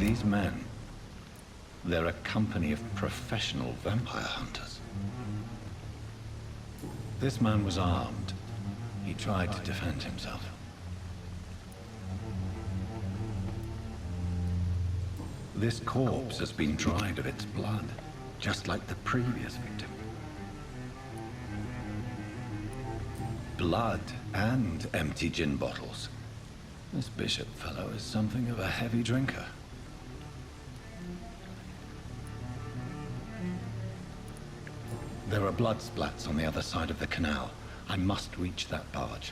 These men, they're a company of professional vampire hunters. This man was armed. He tried to defend himself. This corpse has been dried of its blood, just like the previous victim. Blood and empty gin bottles. This bishop fellow is something of a heavy drinker. There are blood splats on the other side of the canal. I must reach that barge.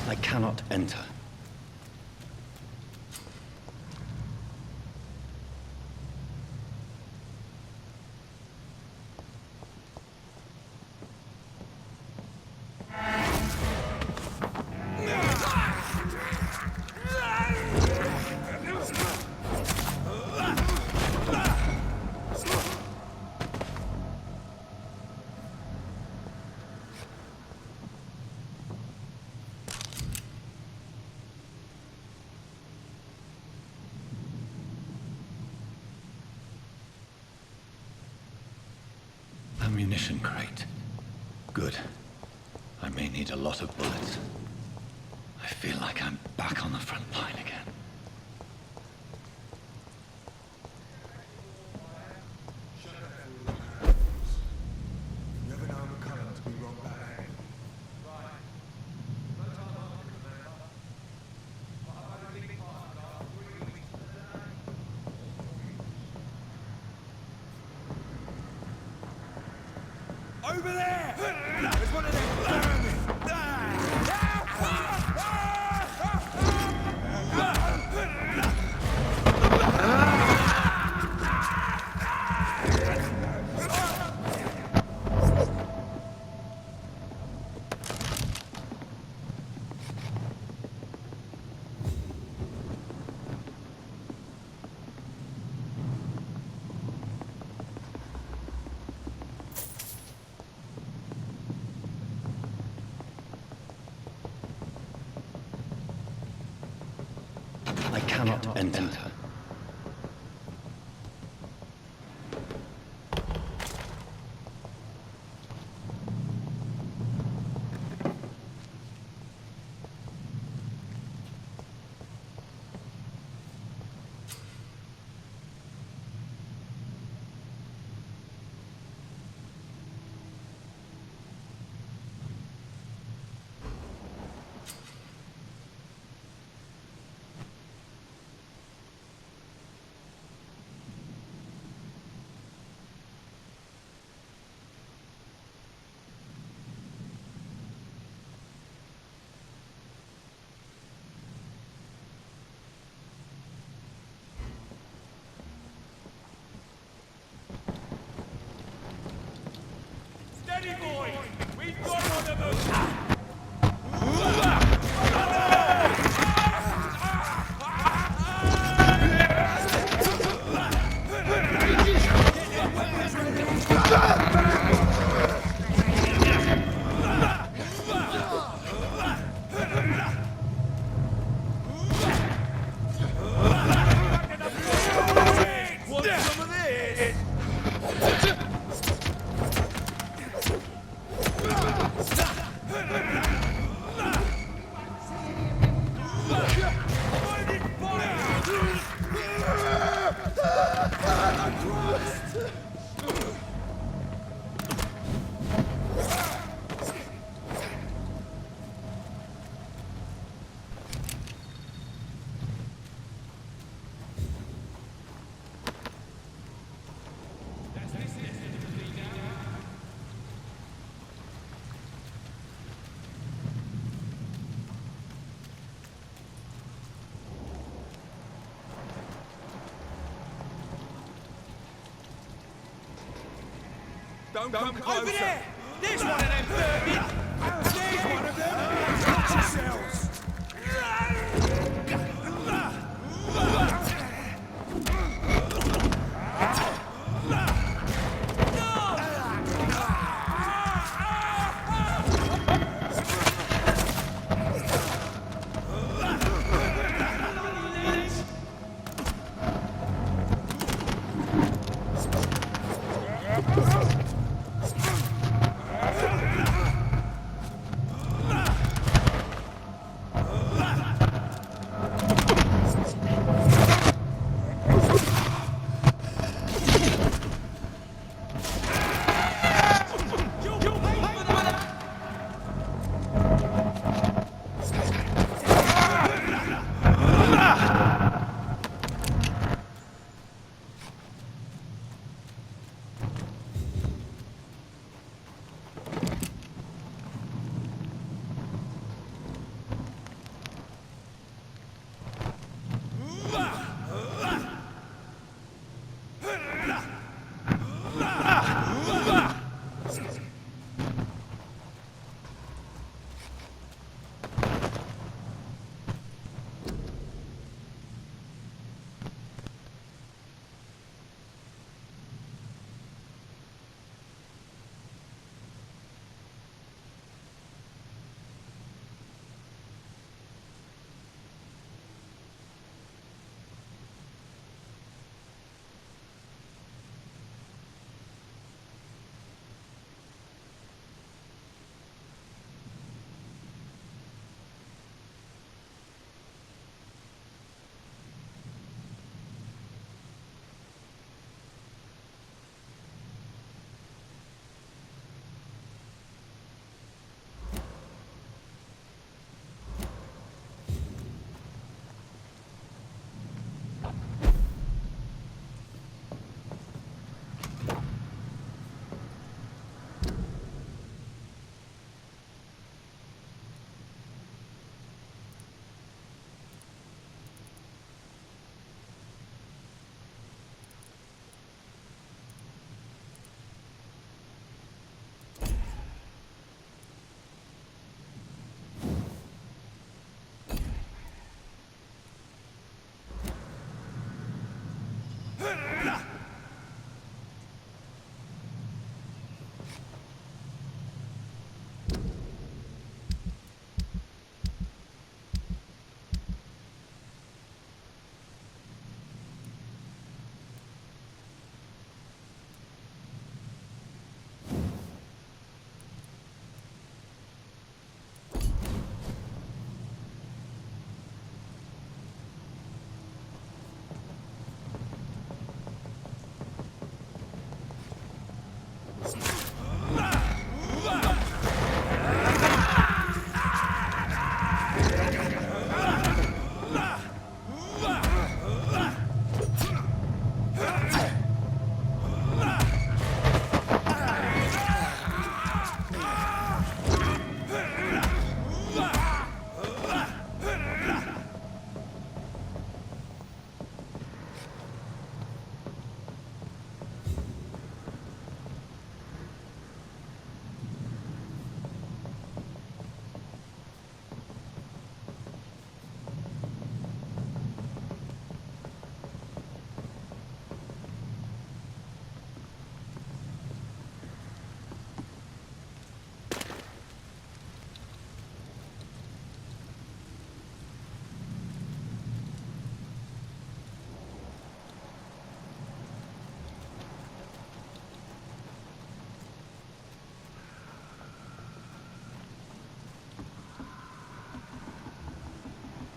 I cannot enter. Ammunition crate. Good. I may need a lot of bullets. I feel like I'm back on the front line again. Over there! There's one of them vermin! I cannot enter. Steady, boys! We've got one of them! Don't come closer. Over there! There's one of them vermin! Seize one of them and watch yourselves!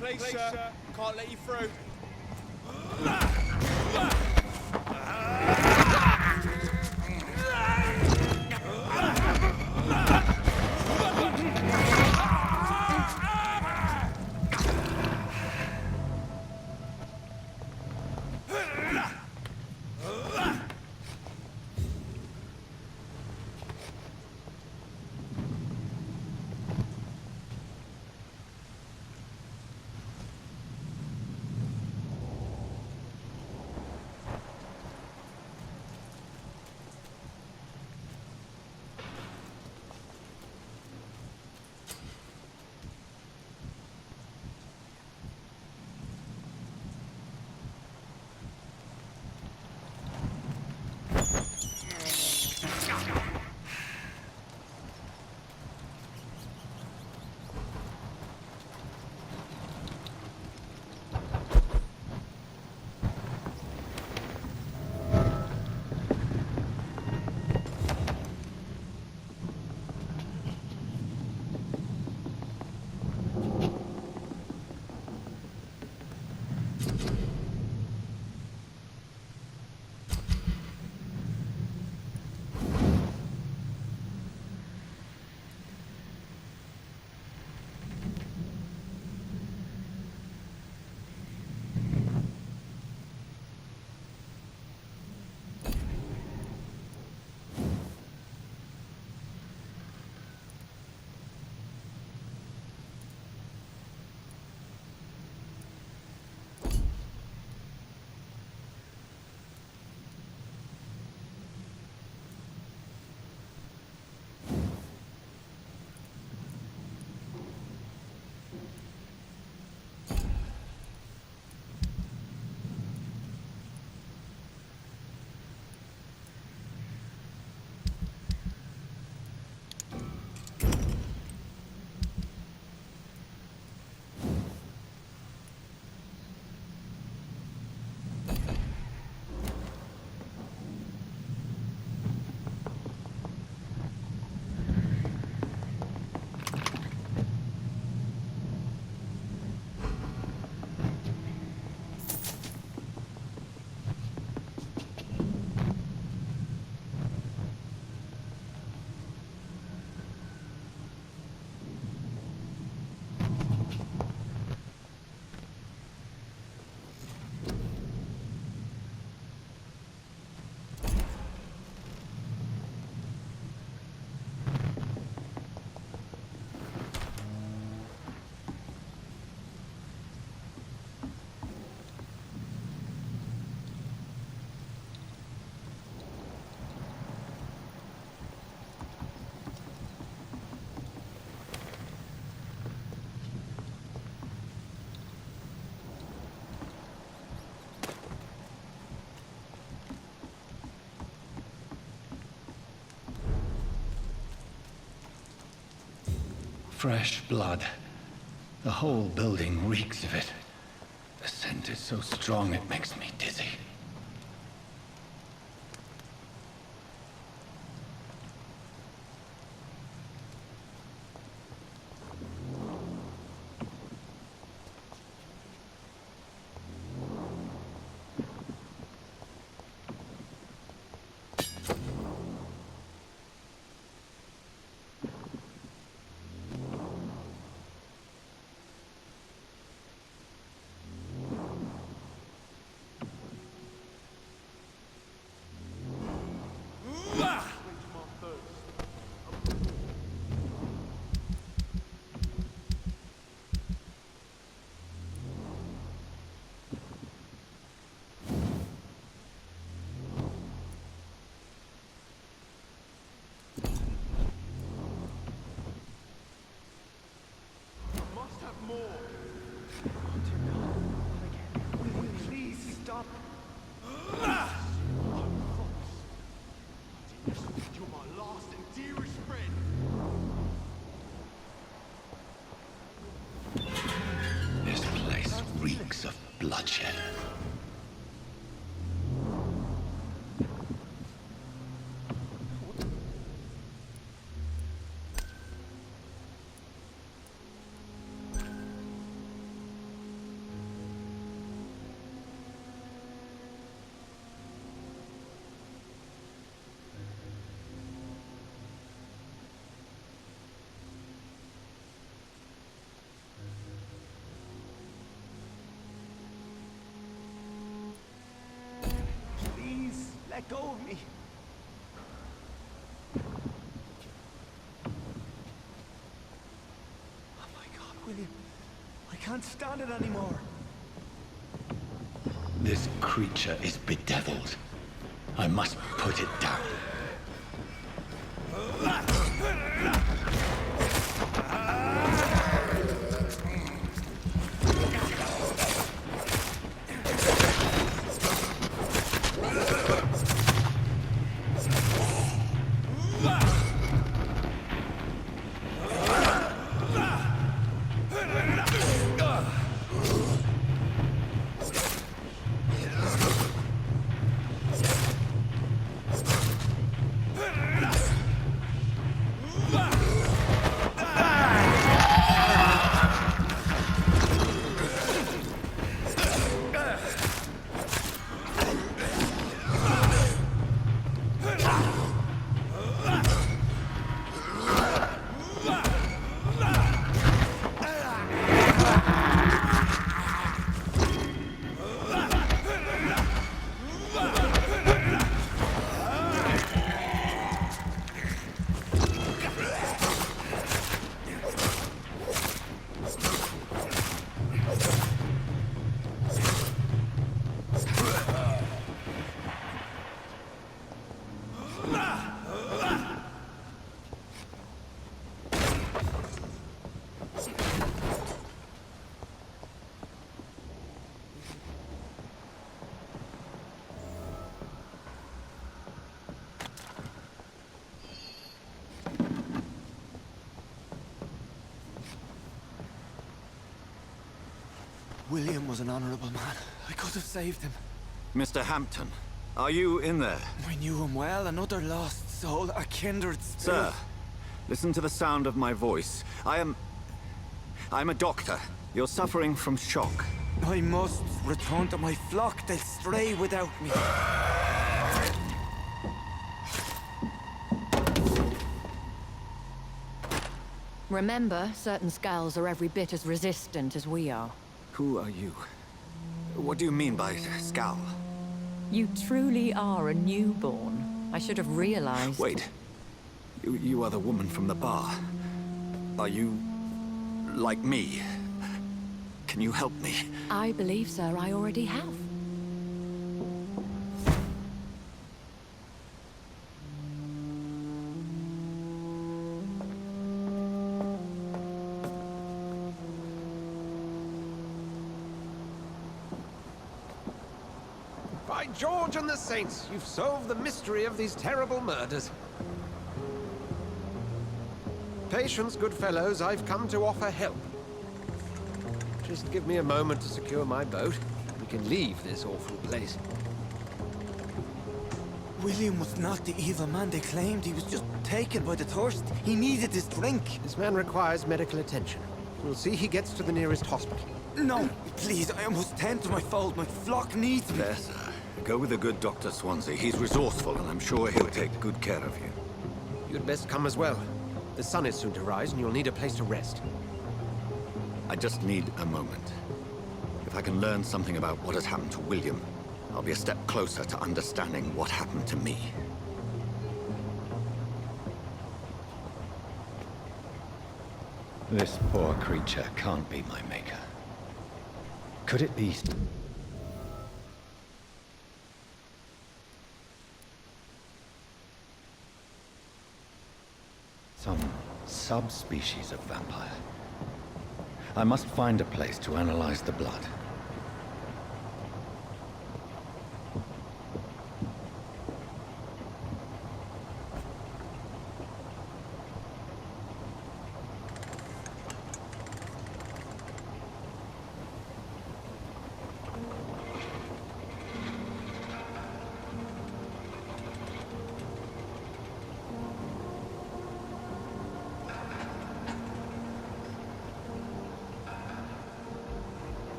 Please, sir. Can't let you through. fresh blood. The whole building reeks of it. The scent is so strong it makes me dizzy. This place reeks of bloodshed. Let go of me. Oh my God, William. I can't stand it anymore. This creature is bedeviled. I must put it down. William was an honorable man. I could have saved him. Mr. Hampton, are you in there? I knew him well, another lost soul, a kindred spirit. Sir, listen to the sound of my voice. I'm a doctor. You're suffering from shock. I must return to my flock. They'll stray without me. Remember, certain skulls are every bit as resistant as we are. Who are you? What do you mean by scowl? You truly are a newborn. I should have realized. Wait. You are the woman from the bar. Are you... like me? Can you help me? I believe, sir, I already have. By George and the Saints, you've solved the mystery of these terrible murders. Patience, good fellows. I've come to offer help. Just give me a moment to secure my boat. We can leave this awful place. William was not the evil man they claimed. He was just taken by the thirst. He needed his drink. This man requires medical attention. We'll see he gets to the nearest hospital. No, please, I must tend to my fold. My flock needs me. There, sir. Go with the good Dr. Swansea. He's resourceful, and I'm sure he'll take good care of you. You'd best come as well. The sun is soon to rise, and you'll need a place to rest. I just need a moment. If I can learn something about what has happened to William, I'll be a step closer to understanding what happened to me. This poor creature can't be my maker. Could it be? Some subspecies of vampire. I must find a place to analyze the blood.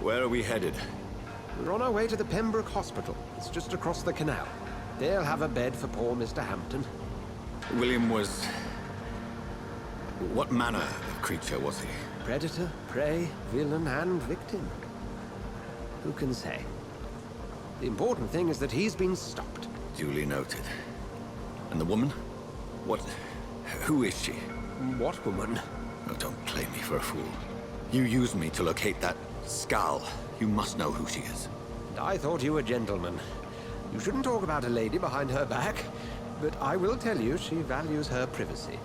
Where are we headed? We're on our way to the Pembroke Hospital. It's just across the canal. They'll have a bed for poor Mr. Hampton. William was... What manner of creature was he? Predator, prey, villain, and victim. Who can say? The important thing is that he's been stopped. Duly noted. And the woman? What... Who is she? What woman? Oh, don't play me for a fool. You used me to locate that skull. You must know who she is. I thought you a gentleman. You shouldn't talk about a lady behind her back, but I will tell you she values her privacy.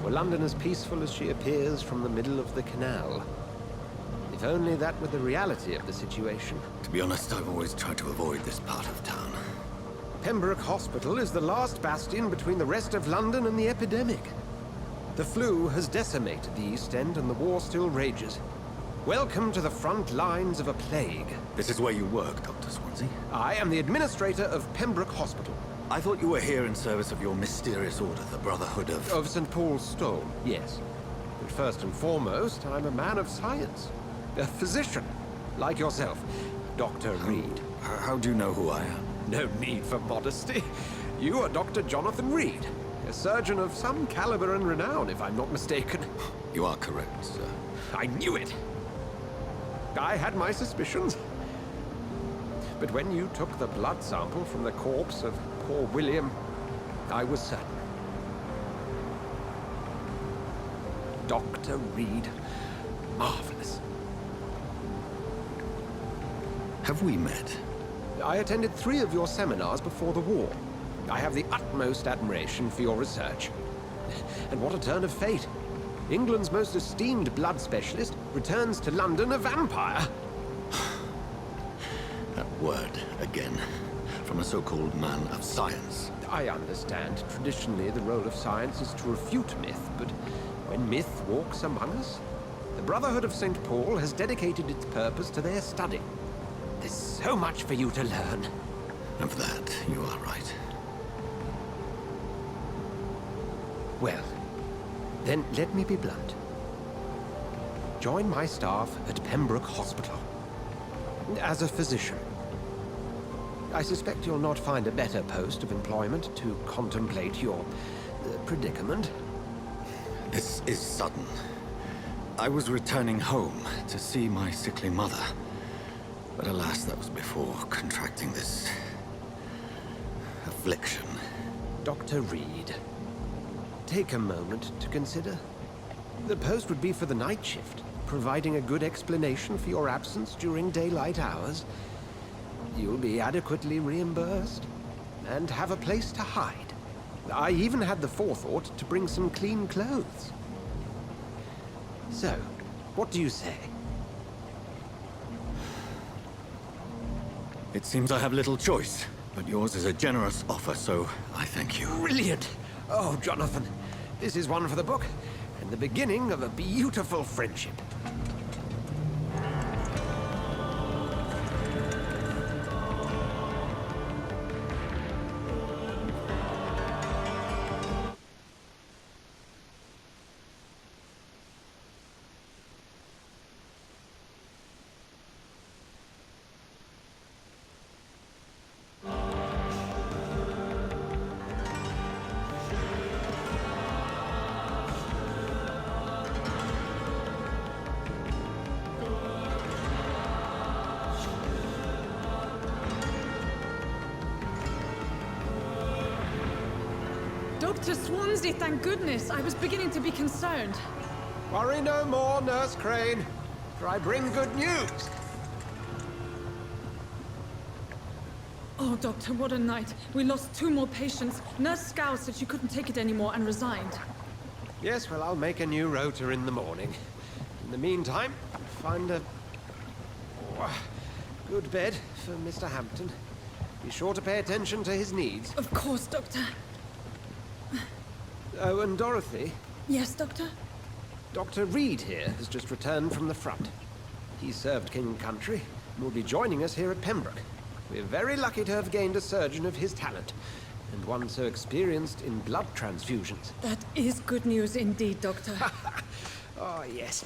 Were London as peaceful as she appears from the middle of the canal? If only that were the reality of the situation. To be honest, I've always tried to avoid this part of town. Pembroke Hospital is the last bastion between the rest of London and the epidemic. The flu has decimated the East End and the war still rages. Welcome to the front lines of a plague. This is where you work, Dr. Swansea? I am the administrator of Pembroke Hospital. I thought you were here in service of your mysterious order, the Brotherhood of... Of St. Paul's Stone, yes. But first and foremost, I'm a man of science. A physician, like yourself, Dr. Reed. How do you know who I am? No need for modesty. You are Dr. Jonathan Reed, a surgeon of some caliber and renown, if I'm not mistaken. You are correct, sir. I knew it! I had my suspicions. But when you took the blood sample from the corpse of poor William, I was certain. Dr. Reed. Marvelous. Have we met? I attended 3 of your seminars before the war. I have the utmost admiration for your research. And what a turn of fate. England's most esteemed blood specialist returns to London a vampire. That word, again. From a so-called man of science. I understand. Traditionally, the role of science is to refute myth, but when myth walks among us, the Brotherhood of St. Paul has dedicated its purpose to their study. There's so much for you to learn. Of that, you are right. Well, then let me be blunt. Join my staff at Pembroke Hospital. As a physician. I suspect you'll not find a better post of employment to contemplate your predicament. This is sudden. I was returning home to see my sickly mother. But alas, that was before contracting this... affliction. Dr. Reed, take a moment to consider. The post would be for the night shift, providing a good explanation for your absence during daylight hours. You'll be adequately reimbursed, and have a place to hide. I even had the forethought to bring some clean clothes. So, what do you say? It seems I have little choice, but yours is a generous offer, so I thank you. Brilliant! Oh, Jonathan, this is one for the book, and the beginning of a beautiful friendship. Dr. Swansea, thank goodness. I was beginning to be concerned. Worry no more, Nurse Crane, for I bring good news. Oh, Doctor, what a night. We lost 2 more patients. Nurse Scow said she couldn't take it anymore and resigned. Yes, well, I'll make a new rota in the morning. In the meantime, find a good bed for Mr. Hampton. Be sure to pay attention to his needs. Of course, Doctor. Oh, and Dorothy, Yes, Doctor? Dr. Reed here has just returned from the front. He served King and Country and will be joining us here at Pembroke. We're very lucky to have gained a surgeon of his talent, and one so experienced in blood transfusions. That is good news indeed, Doctor. Oh, yes.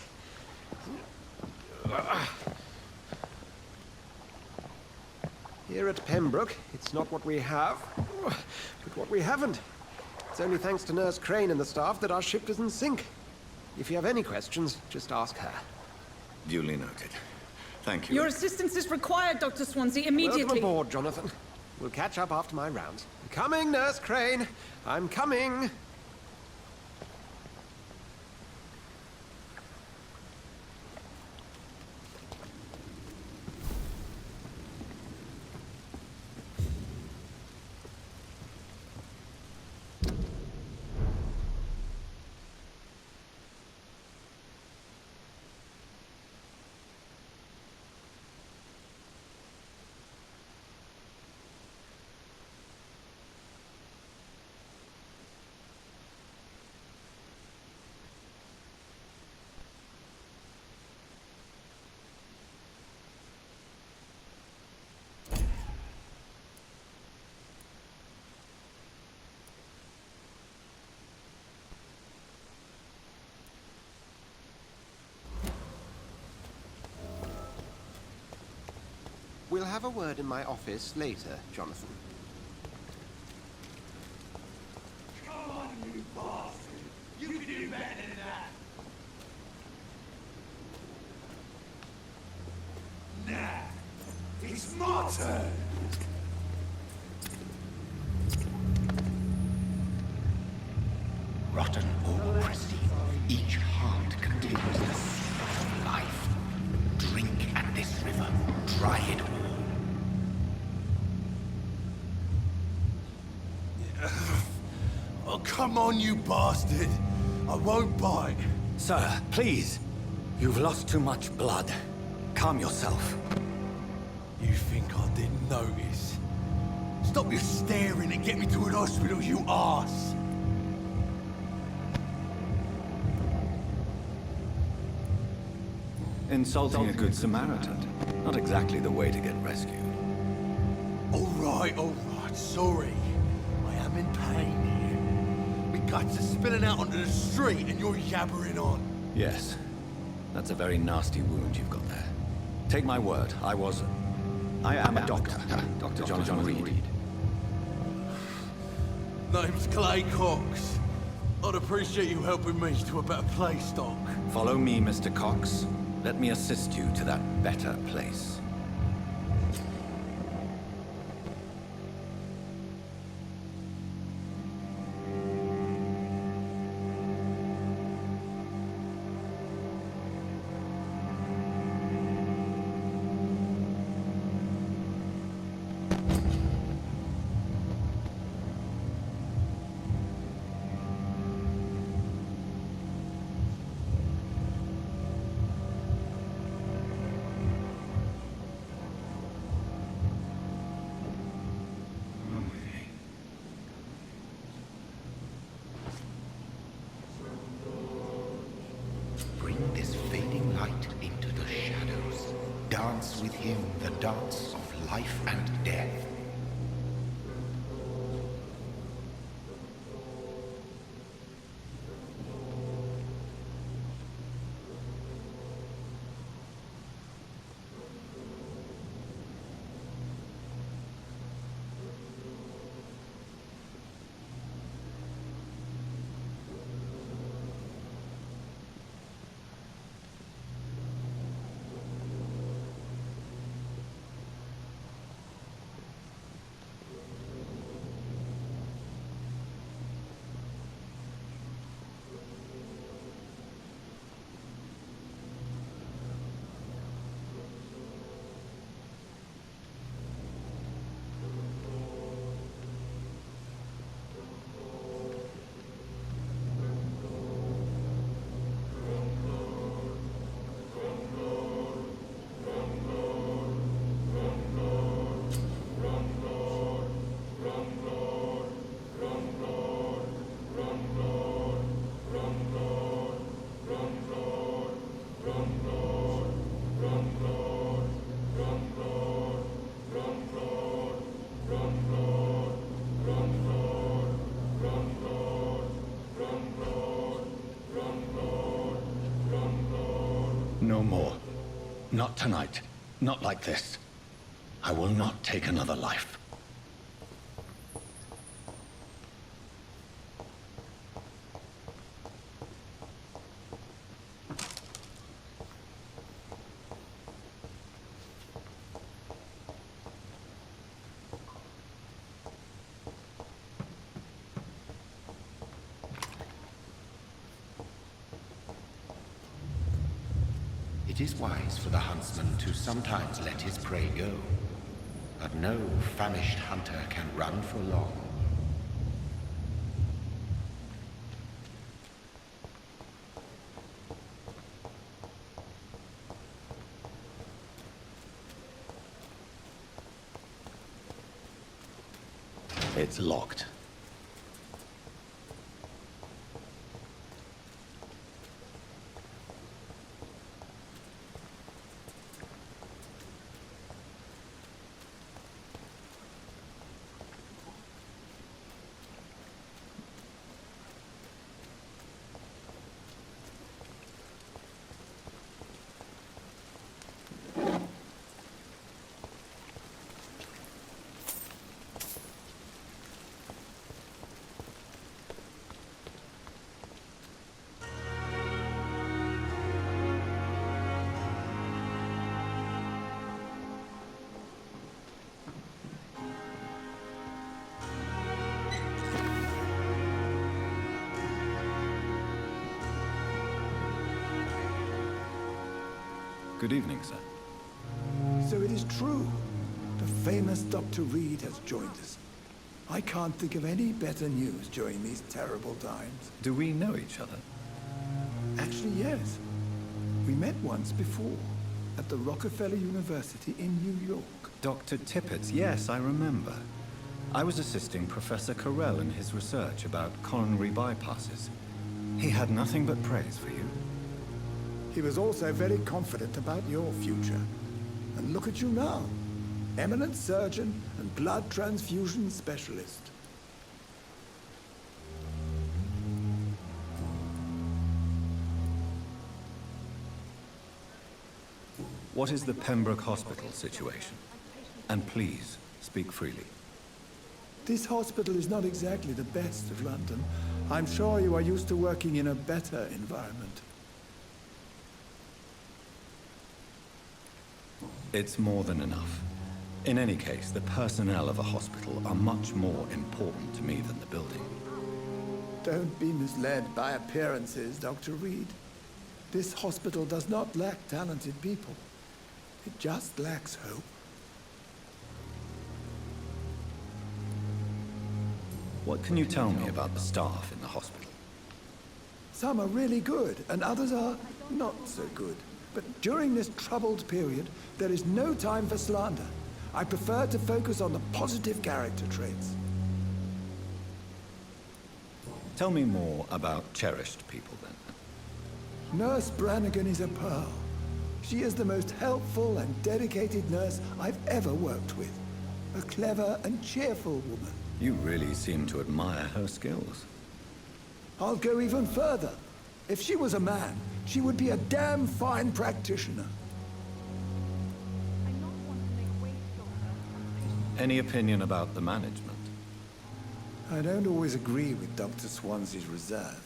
Here at Pembroke, it's not what we have, but what we haven't. It's only thanks to Nurse Crane and the staff that our ship doesn't sink. If you have any questions, just ask her. Duly noted. Thank you. Your assistance is required, Dr. Swansea, immediately. Welcome aboard, Jonathan. We'll catch up after my rounds. I'm coming, Nurse Crane. I'm coming. We'll have a word in my office later, Jonathan. Come on, you bastard! You can do better than that! Nah, it's my turn! Rotten or pristine, each heart contains the seed of life. Drink at this river, dry it all. Oh, come on, you bastard! I won't bite! Sir, please. You've lost too much blood. Calm yourself. You think I didn't notice? Stop your staring and get me to an hospital, you arse! Insulting a good Samaritan. Not exactly the way to get rescued. All right, sorry. I am in pain here. My guts are spilling out onto the street and you're yabbering on. Yes. That's a very nasty wound you've got there. Take my word, I am a doctor. Dr. John Reed. Name's Clay Cox. I'd appreciate you helping me to a better place, Doc. Follow me, Mr. Cox. Let me assist you to that better place. him the dance of life and death. No more. Not tonight. Not like this. I will not take another life. It is wise for the huntsman to sometimes let his prey go, but no famished hunter can run for long. It's locked. Good evening, sir. So it is true. The famous Dr. Reed has joined us. I can't think of any better news during these terrible times. Do we know each other? Actually, yes. We met once before, at the Rockefeller University in New York. Dr. Tippett, yes, I remember. I was assisting Professor Carell in his research about coronary bypasses. He had nothing but praise for you. He was also very confident about your future. And look at you now. Eminent surgeon and blood transfusion specialist. What is the Pembroke Hospital situation? And please, speak freely. This hospital is not exactly the best of London. I'm sure you are used to working in a better environment. It's more than enough. In any case, the personnel of a hospital are much more important to me than the building. Don't be misled by appearances, Dr. Reed. This hospital does not lack talented people. It just lacks hope. What can you tell me about the staff in the hospital? Some are really good, and others are not so good. But during this troubled period, there is no time for slander. I prefer to focus on the positive character traits. Tell me more about cherished people, then. Nurse Brannigan is a pearl. She is the most helpful and dedicated nurse I've ever worked with. A clever and cheerful woman. You really seem to admire her skills. I'll go even further. If she was a man, she would be a damn fine practitioner. Any opinion about the management? I don't always agree with Dr. Swansea's reserve,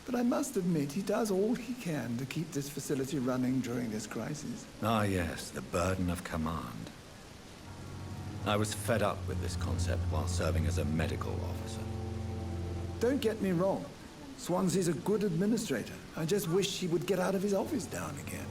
but I must admit he does all he can to keep this facility running during this crisis. Ah yes, the burden of command. I was fed up with this concept while serving as a medical officer. Don't get me wrong. Swansea's a good administrator. I just wish he would get out of his office now and again.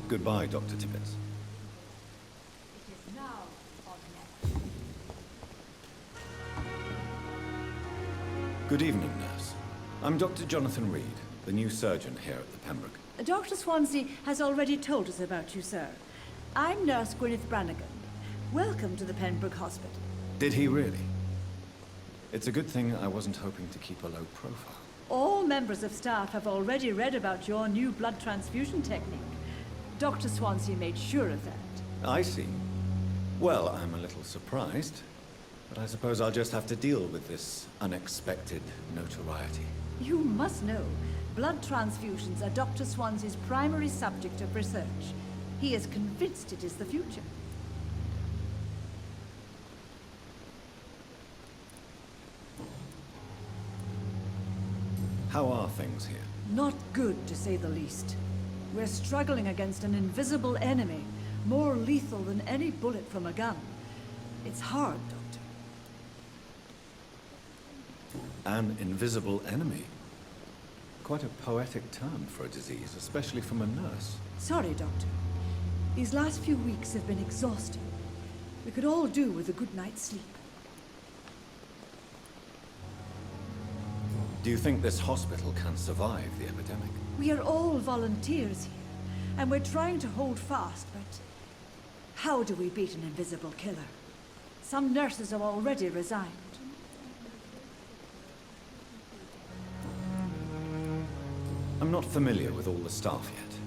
Goodbye, Dr. Tippett. Good evening, nurse. I'm Dr. Jonathan Reed, the new surgeon here at the Pembroke. Dr. Swansea has already told us about you, sir. I'm Nurse Gwyneth Brannigan. Welcome to the Pembroke Hospital. Did he really? It's a good thing I wasn't hoping to keep a low profile. All members of staff have already read about your new blood transfusion technique. Dr. Swansea made sure of that. I see. Well, I'm a little surprised, but I suppose I'll just have to deal with this unexpected notoriety. You must know, blood transfusions are Dr. Swansea's primary subject of research. He is convinced it is the future. How are things here? Not good, to say the least. We're struggling against an invisible enemy, more lethal than any bullet from a gun. It's hard, Doctor. An invisible enemy? Quite a poetic term for a disease, especially from a nurse. Sorry, Doctor. These last few weeks have been exhausting. We could all do with a good night's sleep. Do you think this hospital can survive the epidemic? We are all volunteers here, and we're trying to hold fast, but how do we beat an invisible killer? Some nurses have already resigned. I'm not familiar with all the staff yet.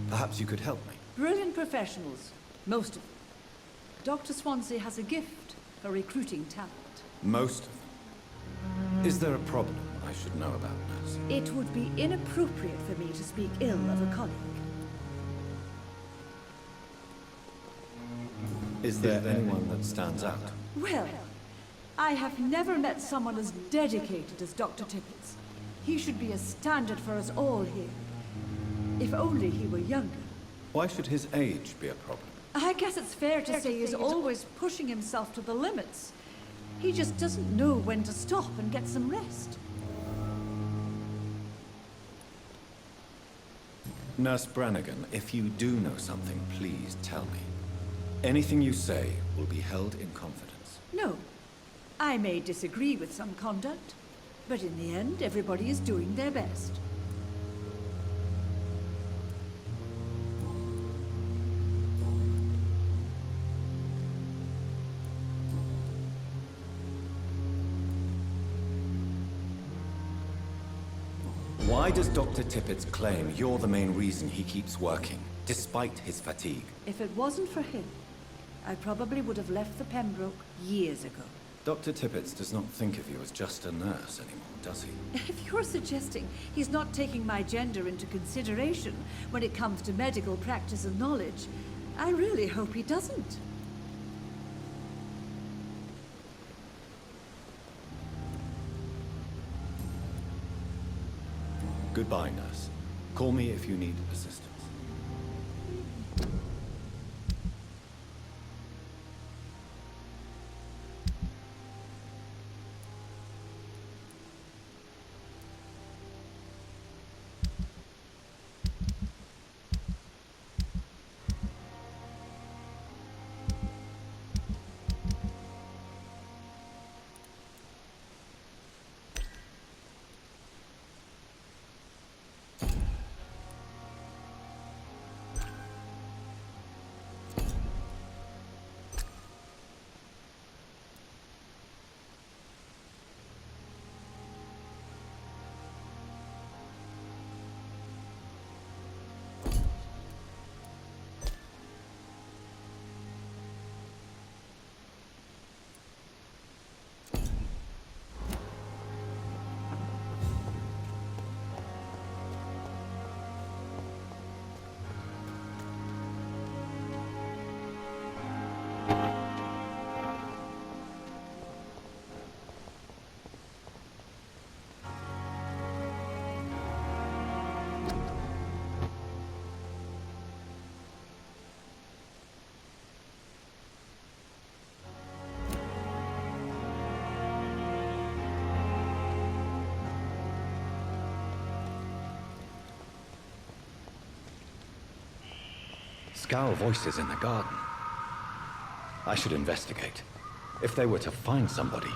Perhaps you could help me. Brilliant professionals, most of them. Dr. Swansea has a gift for recruiting talent. Most of them. Is there a problem I should know about, nurse? It would be inappropriate for me to speak ill of a colleague. Is there anyone that stands out? Well, I have never met someone as dedicated as Dr. Tippett. He should be a standard for us all here. If only he were younger. Why should his age be a problem? I guess it's fair to say he's always pushing himself to the limits. He just doesn't know when to stop and get some rest. Nurse Brannigan, if you do know something, please tell me. Anything you say will be held in confidence. No. I may disagree with some conduct, but in the end, everybody is doing their best. Why does Dr. Tippett claim you're the main reason he keeps working, despite his fatigue? If it wasn't for him, I probably would have left the Pembroke years ago. Dr. Tippett does not think of you as just a nurse anymore, does he? If you're suggesting he's not taking my gender into consideration when it comes to medical practice and knowledge, I really hope he doesn't. Goodbye, nurse. Call me if you need assistance. Scowl voices in the garden. I should investigate. If they were to find somebody.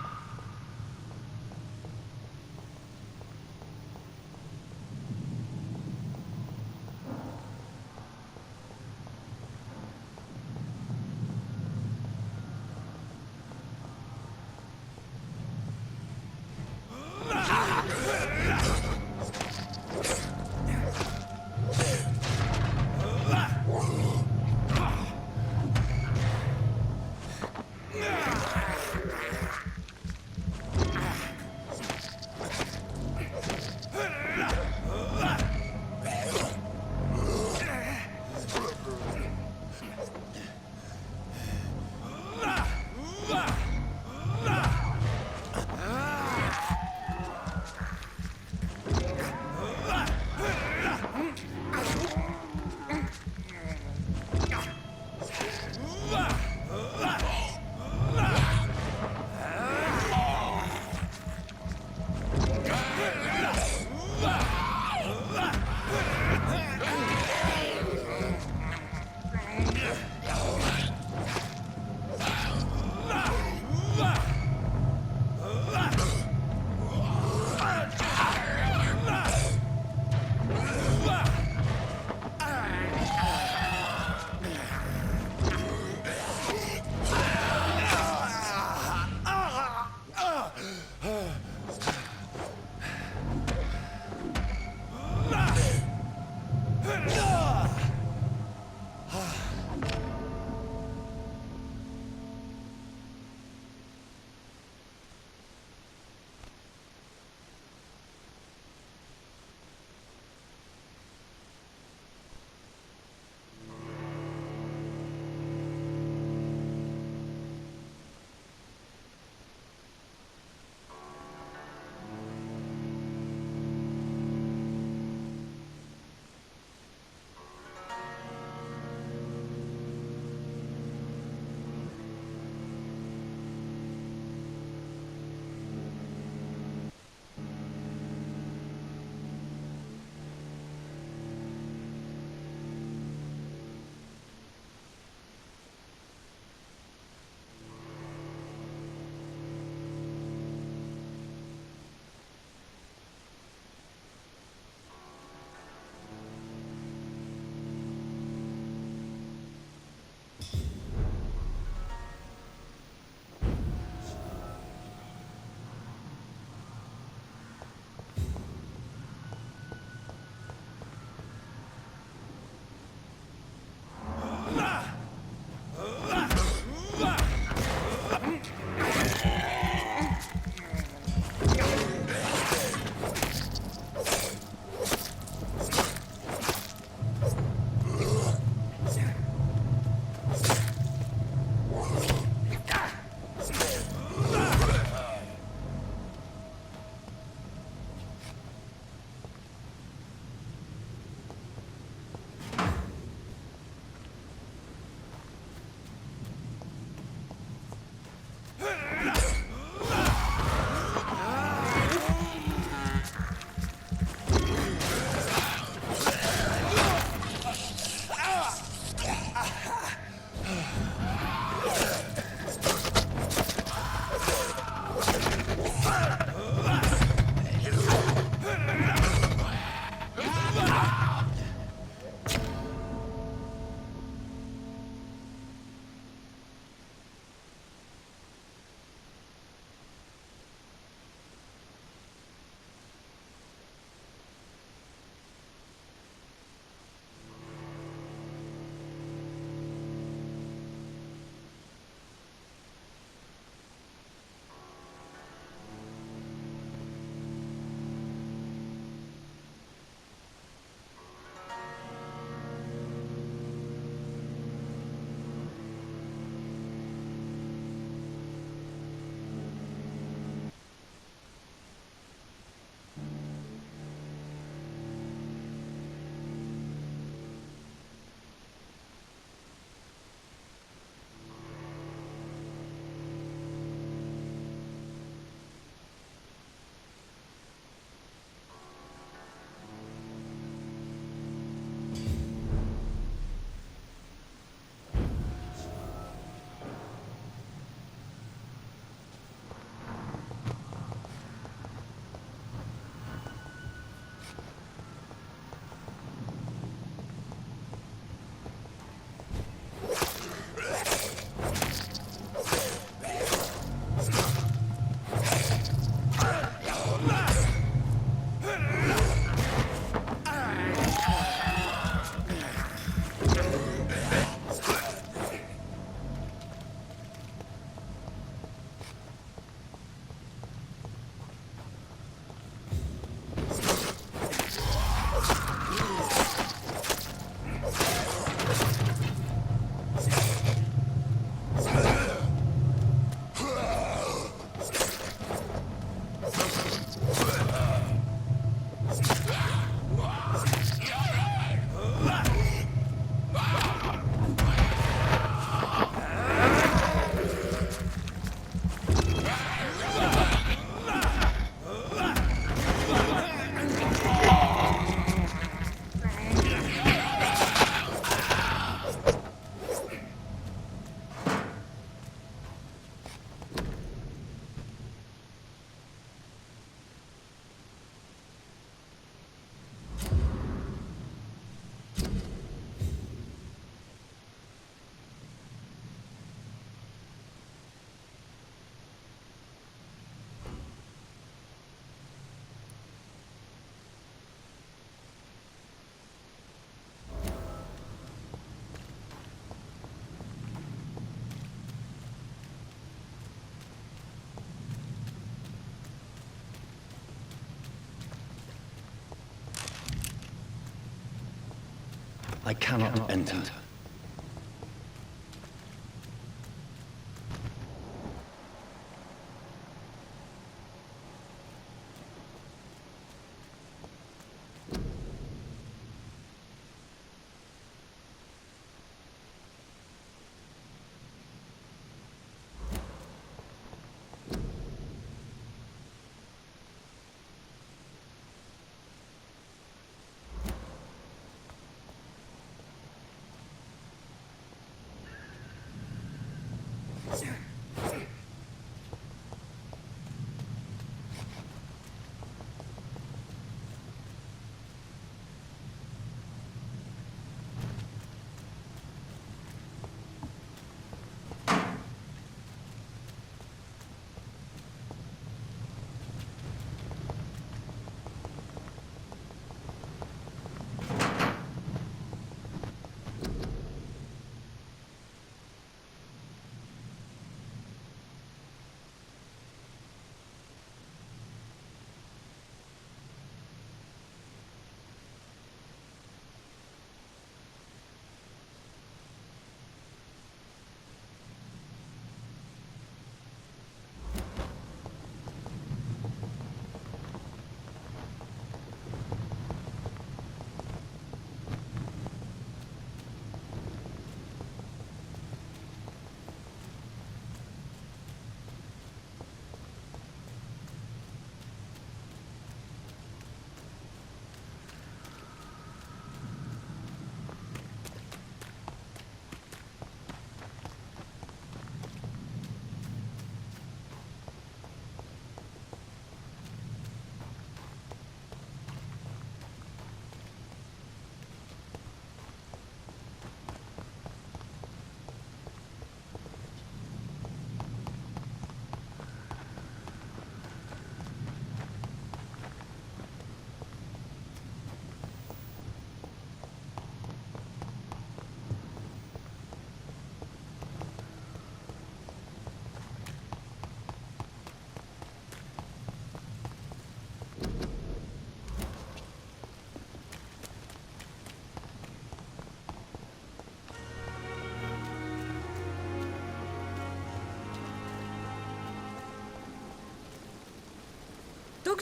I cannot enter.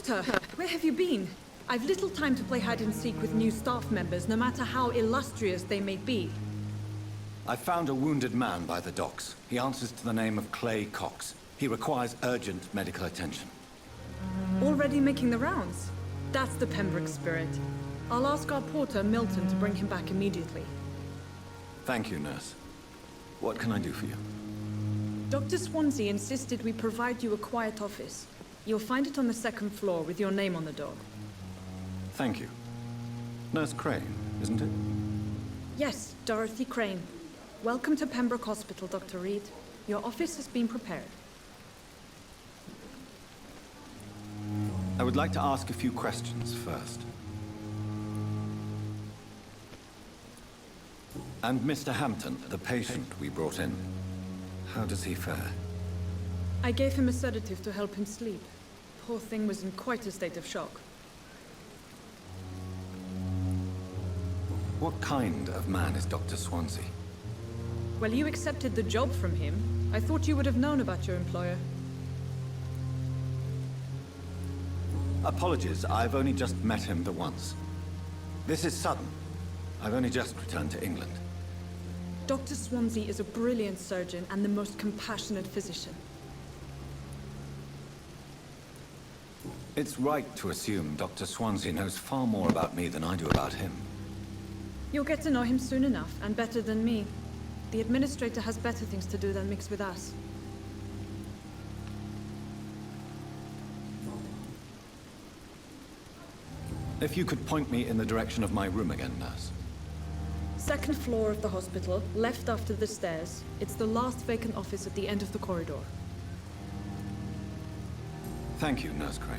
Doctor, where have you been? I've little time to play hide and seek with new staff members, no matter how illustrious they may be. I found a wounded man by the docks. He answers to the name of Clay Cox. He requires urgent medical attention. Already making the rounds? That's the Pembroke spirit. I'll ask our porter, Milton, to bring him back immediately. Thank you, nurse. What can I do for you? Dr. Swansea insisted we provide you a quiet office. You'll find it on the second floor with your name on the door. Thank you. Nurse Crane, isn't it? Yes, Dorothy Crane. Welcome to Pembroke Hospital, Dr. Reed. Your office has been prepared. I would like to ask a few questions first. And Mr. Hampton, the patient we brought in, how does he fare? I gave him a sedative to help him sleep. Poor thing was in quite a state of shock. What kind of man is Dr. Swansea? Well, you accepted the job from him. I thought you would have known about your employer. Apologies, I've only just met him the once. This is sudden. I've only just returned to England. Dr. Swansea is a brilliant surgeon and the most compassionate physician. It's right to assume Dr. Swansea knows far more about me than I do about him. You'll get to know him soon enough, and better than me. The administrator has better things to do than mix with us. If you could point me in the direction of my room again, nurse. Second floor of the hospital, left after the stairs. It's the last vacant office at the end of the corridor. Thank you, Nurse Crane.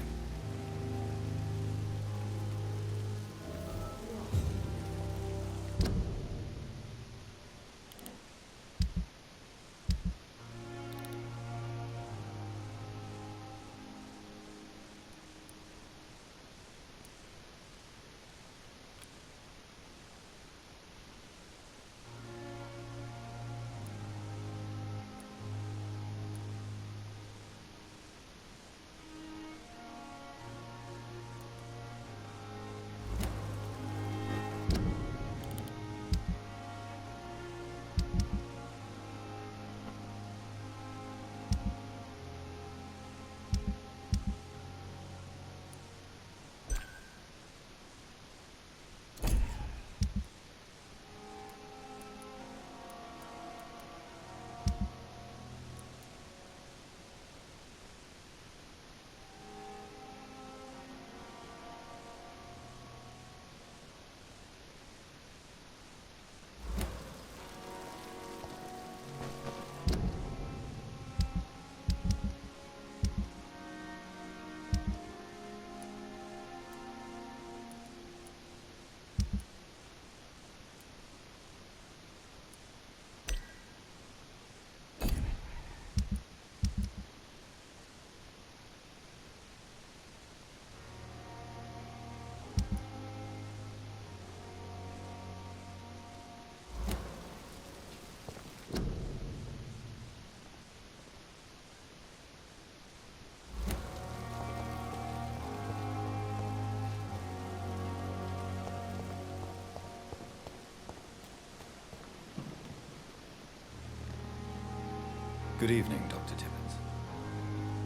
Good evening, Dr. Tippett.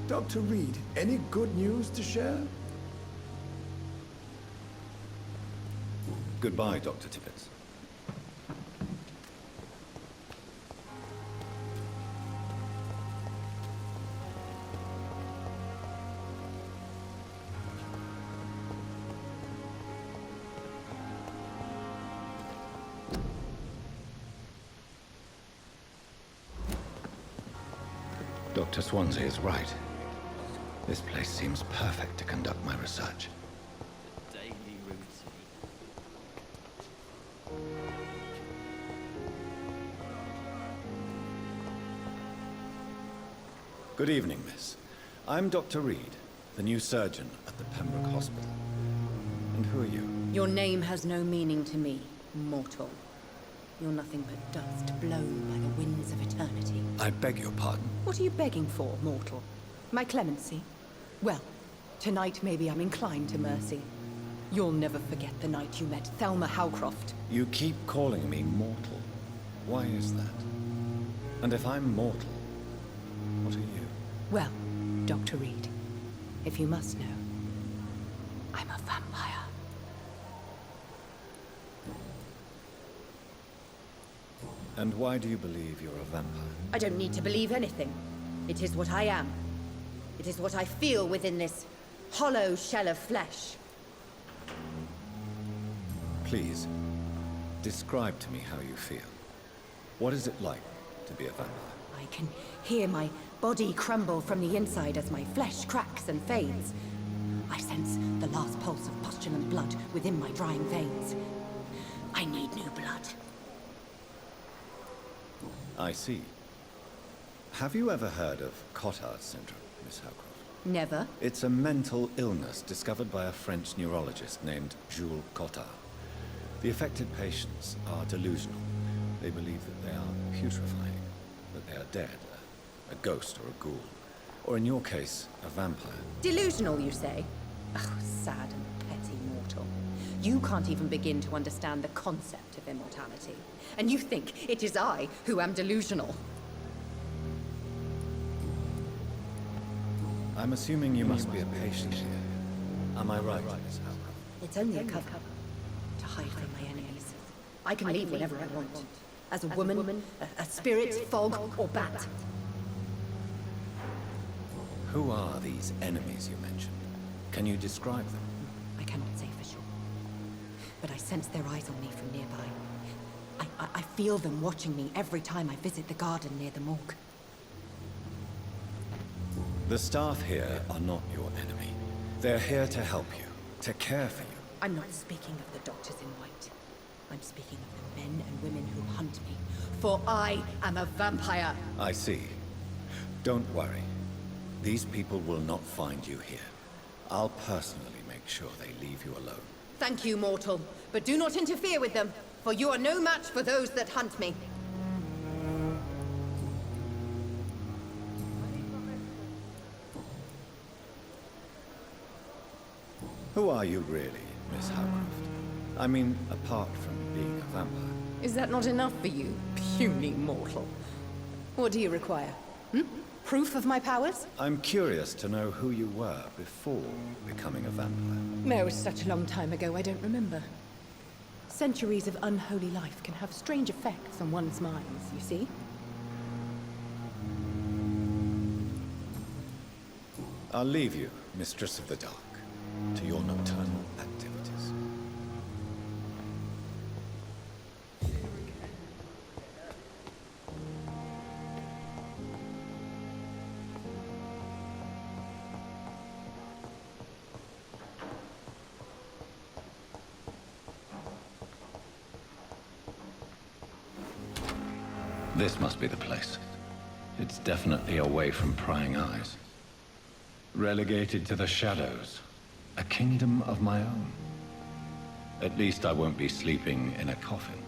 Dr. Reed, any good news to share? Goodbye, Dr. Tippett. Dr. Swansea is right. This place seems perfect to conduct my research. Daily routine. Good evening, miss. I'm Dr. Reed, the new surgeon at the Pembroke Hospital. And who are you? Your name has no meaning to me, mortal. You're nothing but dust blown by the winds of eternity. I beg your pardon. What are you begging for, mortal? My clemency? Well, tonight maybe I'm inclined to mercy. You'll never forget the night you met Thelma Howcroft. You keep calling me mortal. Why is that? And if I'm mortal, what are you? Well, Dr. Reed, if you must know, I'm a vampire. And why do you believe you're a vampire? I don't need to believe anything. It is what I am. It is what I feel within this hollow shell of flesh. Please, describe to me how you feel. What is it like to be a vampire? I can hear my body crumble from the inside as my flesh cracks and fades. I sense the last pulse of postulant blood within my drying veins. I need new blood. I see. Have you ever heard of Cotard syndrome, Miss Howcroft? Never. It's a mental illness discovered by a French neurologist named Jules Cotard. The affected patients are delusional. They believe that they are putrefying, that they are dead, a ghost or a ghoul, or in your case, a vampire. Delusional, you say? Oh, sad and petty mortal. You can't even begin to understand the concept of immortality. And you think it is I who am delusional. I'm assuming you must be a patient here. Am I right, Miss Howcroft? It's only a cover to hide from my enemies. I can leave whenever I want. As a woman, a spirit, fog, or bat. Who are these enemies you mentioned? Can you describe them? I cannot say for sure. But I sense their eyes on me from nearby. I feel them watching me every time I visit the garden near the morgue. The staff here are not your enemy. They're here to help you, to care for you. I'm not speaking of the doctors in white. I'm speaking of the men and women who hunt me. For I am a vampire. I see. Don't worry. These people will not find you here. I'll personally make sure they leave you alone. Thank you, mortal. But do not interfere with them, for you are no match for those that hunt me. Who are you really, Miss Howcroft? I mean, apart from being a vampire. Is that not enough for you, puny mortal? What do you require? Proof of my powers? I'm curious to know who you were before becoming a vampire. No, it was such a long time ago, I don't remember. Centuries of unholy life can have strange effects on one's minds, you see? I'll leave you, Mistress of the Dark, to your nocturnal activities. This must be the place. It's definitely away from prying eyes. Relegated to the shadows. A kingdom of my own. At least I won't be sleeping in a coffin.